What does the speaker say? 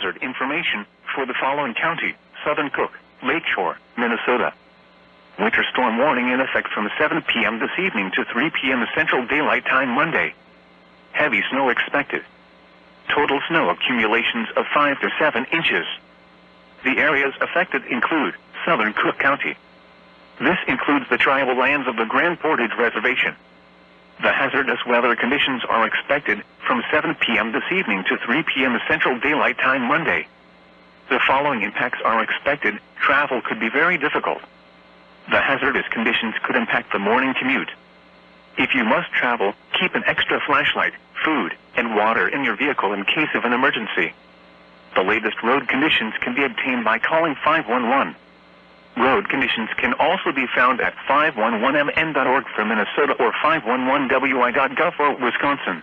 hazard information for the following county: Southern Cook, Lakeshore, Minnesota. Winter storm warning in effect from 7 p.m. this evening to 3 p.m. Central Daylight Time Monday. Heavy snow expected. Total snow accumulations of 5 to 7 inches. The areas affected include Southern Cook County. This includes the tribal lands of the Grand Portage Reservation. The hazardous weather conditions are expected from 7 p.m. this evening to 3 p.m. Central Daylight Time Monday. The following impacts are expected. Travel could be very difficult. The hazardous conditions could impact the morning commute. If you must travel, keep an extra flashlight, food, and water in your vehicle in case of an emergency. The latest road conditions can be obtained by calling 511. Road conditions can also be found at 511mn.org for Minnesota or 511wi.gov for Wisconsin.